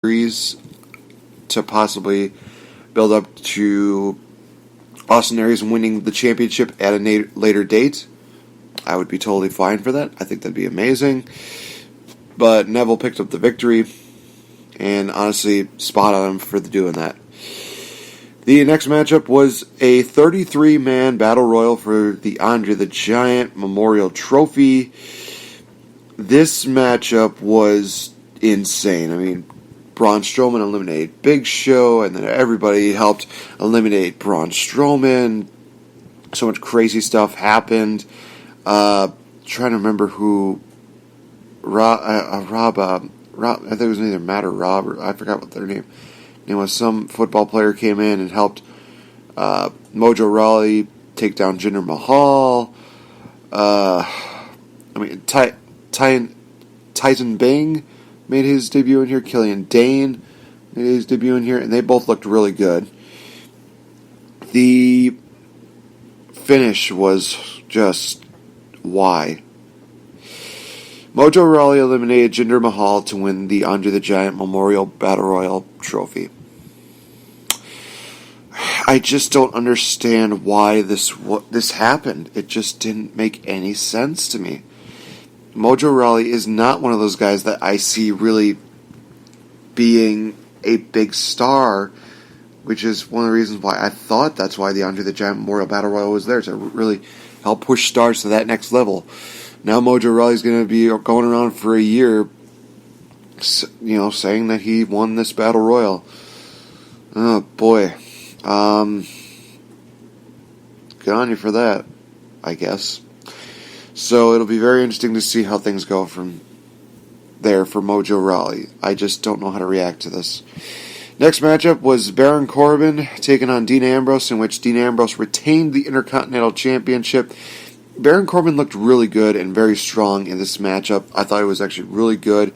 series to possibly build up to Austin Aries winning the championship at a later date. I would be totally fine for that. I think that'd be amazing. But Neville picked up the victory, and honestly, spot on him for doing that. The next matchup was a 33-man battle royal for the Andre the Giant Memorial Trophy. This matchup was insane. I mean, Braun Strowman eliminated Big Show, and then everybody helped eliminate Braun Strowman. So much crazy stuff happened. Trying to remember who Rob, I think it was either Matt or Rob, or I forgot what their name was. Some football player came in and helped Mojo Rawley take down Jinder Mahal. Tyson Bang made his debut in here. Killian Dane made his debut in here, and they both looked really good. The finish was just why. Mojo Rawley eliminated Jinder Mahal to win the Andre the Giant Memorial Battle Royal Trophy. I just don't understand why this happened. It just didn't make any sense to me. Mojo Rawley is not one of those guys that I see really being a big star, which is one of the reasons why I thought that's why the Andre the Giant Memorial Battle Royal was there, to really help push stars to that next level. Now Mojo Rawley's going to be going around for a year, saying that he won this Battle Royal. Oh, boy. Good on you for that, I guess. So it'll be very interesting to see how things go from there for Mojo Rawley. I just don't know how to react to this. Next matchup was Baron Corbin taking on Dean Ambrose, in which Dean Ambrose retained the Intercontinental Championship. Baron Corbin looked really good and very strong in this matchup. I thought it was actually really good.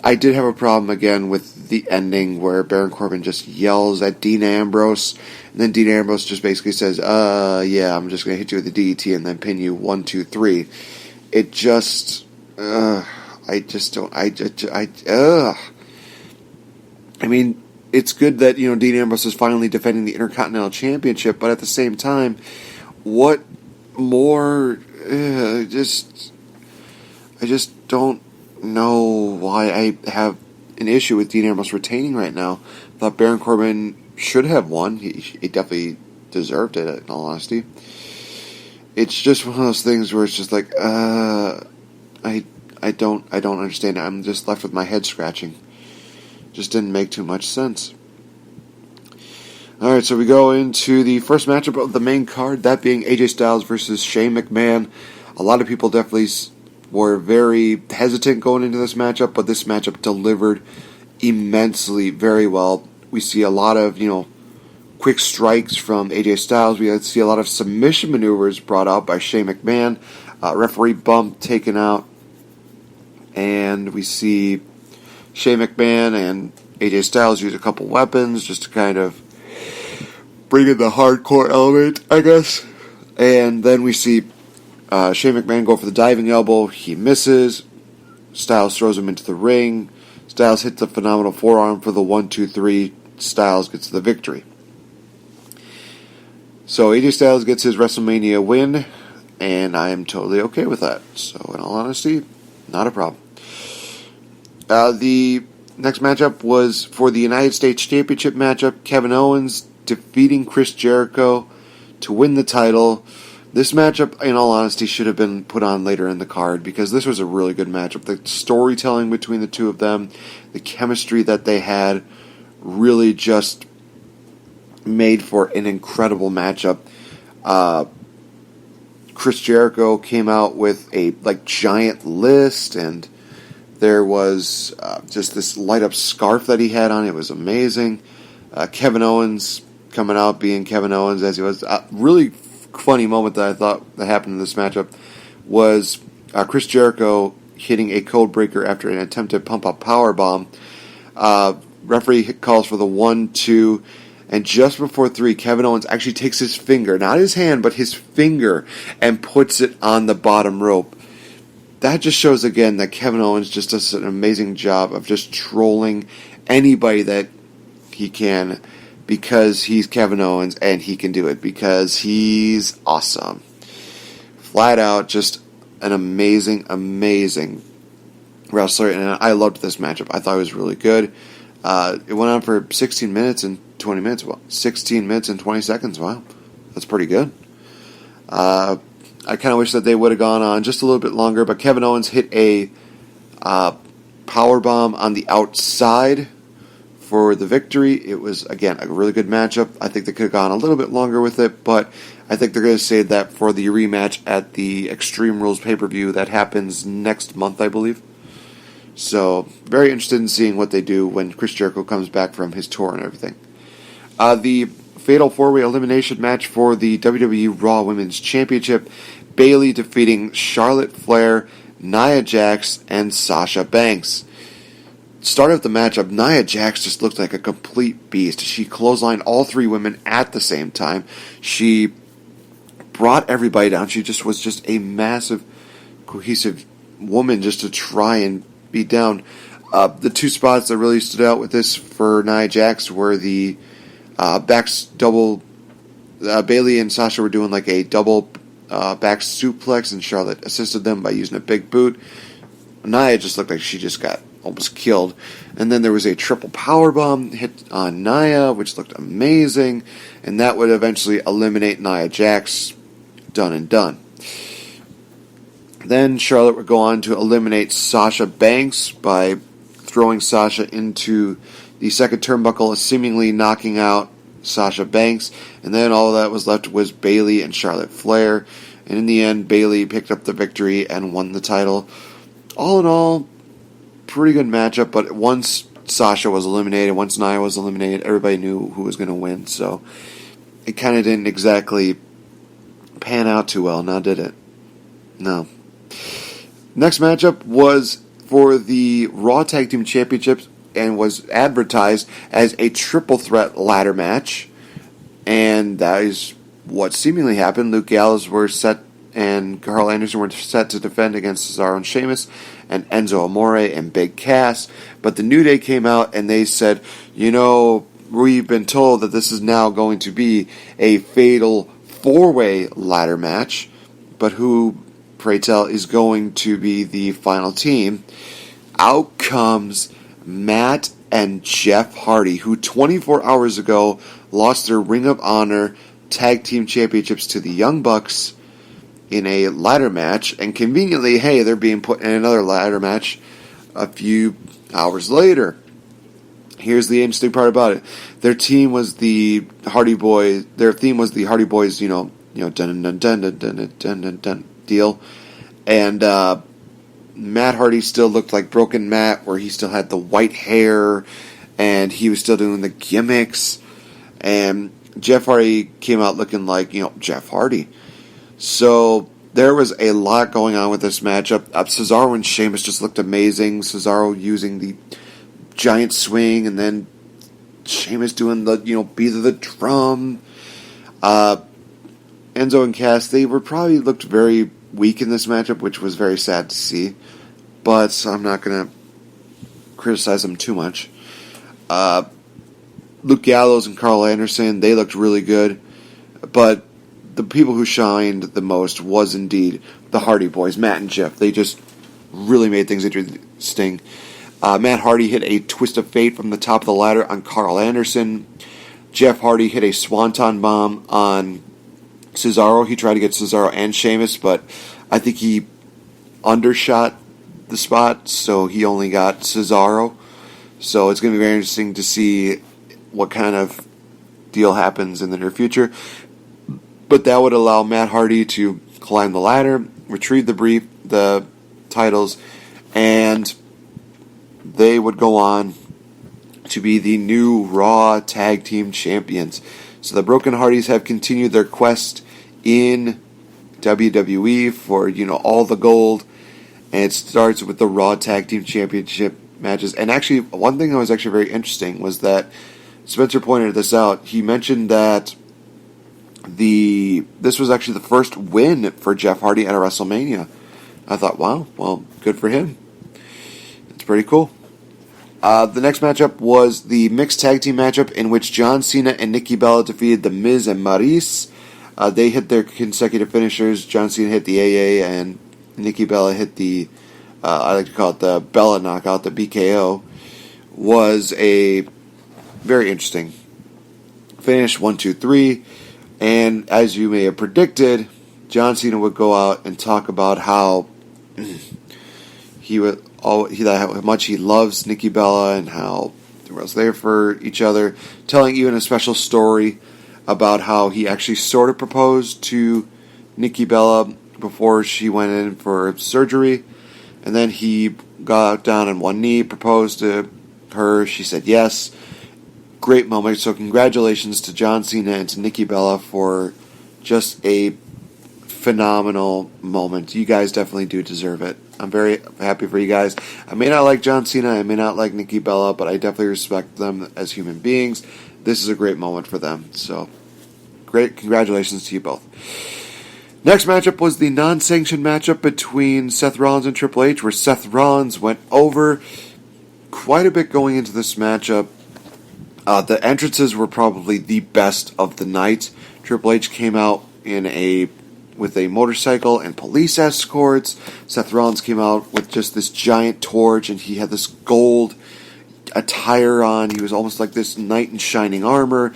I did have a problem again with the ending where Baron Corbin just yells at Dean Ambrose, and then Dean Ambrose just basically says, yeah, I'm just going to hit you with the DDT and then pin you 1, 2, 3. It just, I mean, it's good that, Dean Ambrose is finally defending the Intercontinental Championship, but at the same time, what more, I just don't know why I have an issue with Dean Ambrose retaining right now. I thought Baron Corbin should have won. He definitely deserved it, in all honesty. It's just one of those things where it's just like, I don't understand it. I'm just left with my head scratching. Just didn't make too much sense. Alright, so we go into the first matchup of the main card, that being AJ Styles versus Shane McMahon. A lot of people definitely were very hesitant going into this matchup, but this matchup delivered immensely, very well. We see a lot of, quick strikes from AJ Styles. We see a lot of submission maneuvers brought out by Shane McMahon. Referee bump taken out. And we see Shane McMahon and AJ Styles use a couple weapons just to kind of bring in the hardcore element, I guess. And then we see Shane McMahon go for the diving elbow. He misses. Styles throws him into the ring. Styles hits a phenomenal forearm for the 1, 2, 3. Styles gets the victory. So AJ Styles gets his WrestleMania win, and I am totally okay with that. So in all honesty, not a problem. The next matchup was for the United States Championship matchup. Kevin Owens defeating Chris Jericho to win the title. This matchup, in all honesty, should have been put on later in the card because this was a really good matchup. The storytelling between the two of them, the chemistry that they had, really just made for an incredible matchup. Chris Jericho came out with a giant list, and there was just this light-up scarf that he had on. It was amazing. Kevin Owens coming out being Kevin Owens as he was. Really funny moment that I thought that happened in this matchup was Chris Jericho hitting a code breaker after an attempted pump-up powerbomb. Referee calls for the 1, 2, and just before 3, Kevin Owens actually takes his finger, not his hand, but his finger, and puts it on the bottom rope. That just shows again that Kevin Owens just does an amazing job of just trolling anybody that he can because he's Kevin Owens and he can do it because he's awesome. Flat out, just an amazing, amazing wrestler, and I loved this matchup. I thought it was really good. It went on for 16 minutes and 20 minutes. Well, 16 minutes and 20 seconds. Wow, that's pretty good. I kind of wish that they would have gone on just a little bit longer, but Kevin Owens hit a power bomb on the outside for the victory. It was, again, a really good matchup. I think they could have gone a little bit longer with it, but I think they're going to save that for the rematch at the Extreme Rules pay-per-view that happens next month, I believe. So, very interested in seeing what they do when Chris Jericho comes back from his tour and everything. The Fatal 4-Way Elimination match for the WWE Raw Women's Championship. Bayley defeating Charlotte Flair, Nia Jax, and Sasha Banks. Start of the matchup, Nia Jax just looked like a complete beast. She clotheslined all three women at the same time. She brought everybody down. She just was just a massive, cohesive woman just to try and beat down. The two spots that really stood out with this for Nia Jax were the double. Bayley and Sasha were doing like a double back suplex, and Charlotte assisted them by using a big boot. Nia just looked like she just got almost killed. And then there was a triple powerbomb hit on Nia, which looked amazing, and that would eventually eliminate Nia Jax. Done and done. Then Charlotte would go on to eliminate Sasha Banks by throwing Sasha into the second turnbuckle, seemingly knocking out Sasha Banks. And then all that was left was Bayley and Charlotte Flair. And in the end, Bayley picked up the victory and won the title. All in all, pretty good matchup, but once Sasha was eliminated, once Nia was eliminated, everybody knew who was going to win. So it kind of didn't exactly pan out too well, now did it? No. Next matchup was for the Raw Tag Team Championships and was advertised as a triple threat ladder match. And that is what seemingly happened. Luke Gallows were set and Carl Anderson were set to defend against Cesaro and Sheamus and Enzo Amore and Big Cass. But the New Day came out and they said, we've been told that this is now going to be a fatal 4-way ladder match. But who, pray tell, is going to be the final team? Out comes Matt and Jeff Hardy, who 24 hours ago lost their Ring of Honor Tag Team Championships to the Young Bucks in a ladder match, and conveniently, they're being put in another ladder match a few hours later. Here's the interesting part about it: their team was the Hardy Boys. Their theme was the Hardy Boys, dun dun dun dun dun dun dun dun deal, and Matt Hardy still looked like Broken Matt, where he still had the white hair, and he was still doing the gimmicks, and Jeff Hardy came out looking like Jeff Hardy. So there was a lot going on with this matchup. Cesaro and Sheamus just looked amazing. Cesaro using the giant swing, and then Sheamus doing the beat of the drum. Enzo and Cass, they were probably looked very weak in this matchup, which was very sad to see. But I'm not going to criticize them too much. Luke Gallows and Carl Anderson, they looked really good. But the people who shined the most was indeed the Hardy Boys, Matt and Jeff. They just really made things interesting. Matt Hardy hit a twist of fate from the top of the ladder on Carl Anderson. Jeff Hardy hit a swanton bomb on Cesaro. He tried to get Cesaro and Sheamus, but I think he undershot the spot, so he only got Cesaro. So it's going to be very interesting to see what kind of deal happens in the near future. But that would allow Matt Hardy to climb the ladder, retrieve the titles, and they would go on to be the new Raw Tag Team Champions. So the Broken Hardys have continued their quest in WWE for, all the gold. And it starts with the Raw Tag Team Championship matches. And actually, one thing that was actually very interesting was that Spencer pointed this out. He mentioned that this was actually the first win for Jeff Hardy at a WrestleMania. I thought, wow, well, good for him. It's pretty cool. The next matchup was the mixed tag team matchup in which John Cena and Nikki Bella defeated The Miz and Maryse. They hit their consecutive finishers. John Cena hit the AA, and Nikki Bella hit the, I like to call it the Bella knockout, the BKO. Was a very interesting finish, 1, 2, 3. And as you may have predicted, John Cena would go out and talk about how how much he loves Nikki Bella and how they were there for each other, telling even a special story about how he actually sort of proposed to Nikki Bella before she went in for surgery, and then he got down on one knee, proposed to her. She said yes. Great moment. So congratulations to John Cena and to Nikki Bella for just a phenomenal moment. You guys definitely do deserve it. I'm very happy for you guys. I may not like John Cena, I may not like Nikki Bella, but I definitely respect them as human beings. This is a great moment for them. So, great. Congratulations to you both. Next matchup was the non-sanctioned matchup between Seth Rollins and Triple H, where Seth Rollins went over quite a bit going into this matchup. The entrances were probably the best of the night. Triple H came out with a motorcycle and police escorts. Seth Rollins came out with just this giant torch, and he had this gold attire on. He was almost like this knight in shining armor.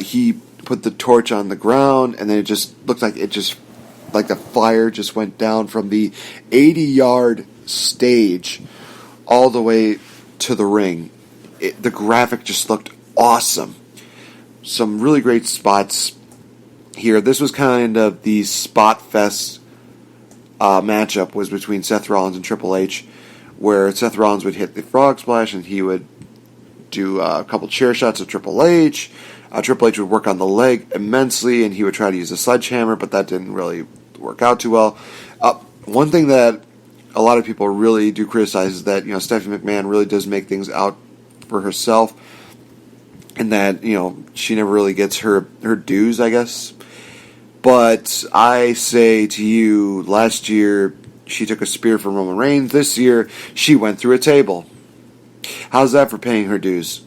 He put the torch on the ground, and then it just looked like the fire just went down from the 80-yard stage all the way to the ring. The graphic just looked awesome. Some really great spots here. This was kind of the spot fest matchup was between Seth Rollins and Triple H, where Seth Rollins would hit the frog splash and he would do a couple chair shots of Triple H. Triple H would work on the leg immensely, and he would try to use a sledgehammer, but that didn't really work out too well. One thing that a lot of people really do criticize is that Stephanie McMahon really does make things out for herself, and that she never really gets her dues, I guess. But I say to you, last year she took a spear from Roman Reigns. This year she went through a table. How's that for paying her dues?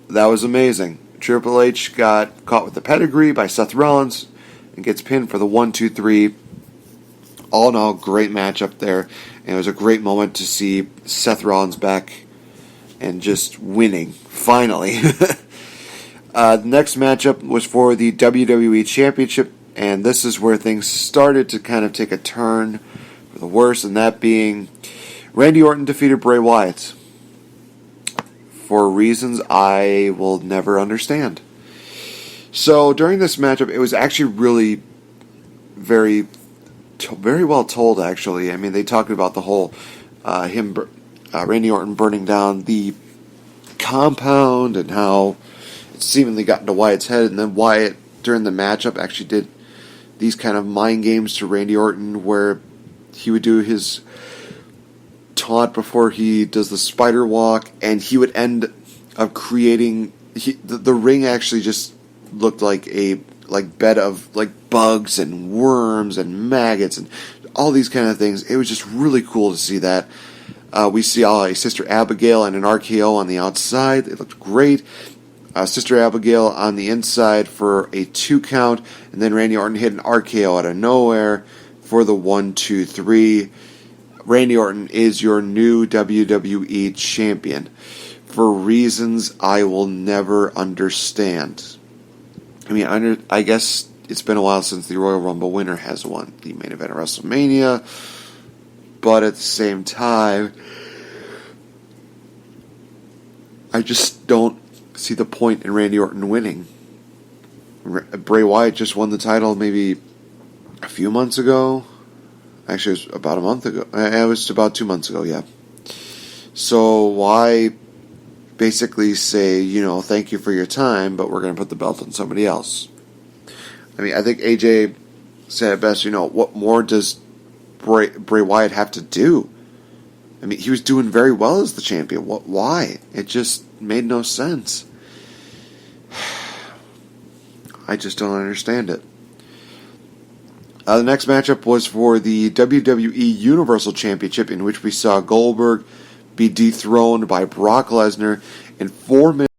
That was amazing. Triple H got caught with the pedigree by Seth Rollins and gets pinned for the 1, 2, 3. All in all, great matchup there. And it was a great moment to see Seth Rollins back and just winning, finally. The next matchup was for the WWE Championship, and this is where things started to kind of take a turn for the worse, and that being Randy Orton defeated Bray Wyatt for reasons I will never understand. So during this matchup, it was actually really very well told, actually. I mean, they talked about the whole Randy Orton burning down the compound and how it seemingly got into Wyatt's head, and then Wyatt, during the matchup, actually did these kind of mind games to Randy Orton where he would do his taunt before he does the spider walk, and he would end up creating the ring actually just looked like a bed of bugs and worms and maggots and all these kind of things. It was just really cool to see that. We see Sister Abigail and an RKO on the outside. It looked great. Sister Abigail on the inside for a 2 count, and then Randy Orton hit an RKO out of nowhere for the 1, 2, 3. Randy Orton is your new WWE champion for reasons I will never understand. I mean, I guess it's been a while since the Royal Rumble winner has won the main event of WrestleMania, but at the same time, I just don't see the point in Randy Orton winning. Bray Wyatt just won the title maybe a few months ago. Actually, it was about a month ago. It was about 2 months ago, yeah. So why basically say, thank you for your time, but we're going to put the belt on somebody else? I mean, I think AJ said it best, what more does Bray Wyatt have to do? I mean, he was doing very well as the champion. Why? It just made no sense. I just don't understand it. The next matchup was for the WWE Universal Championship, in which we saw Goldberg be dethroned by Brock Lesnar in 4 minutes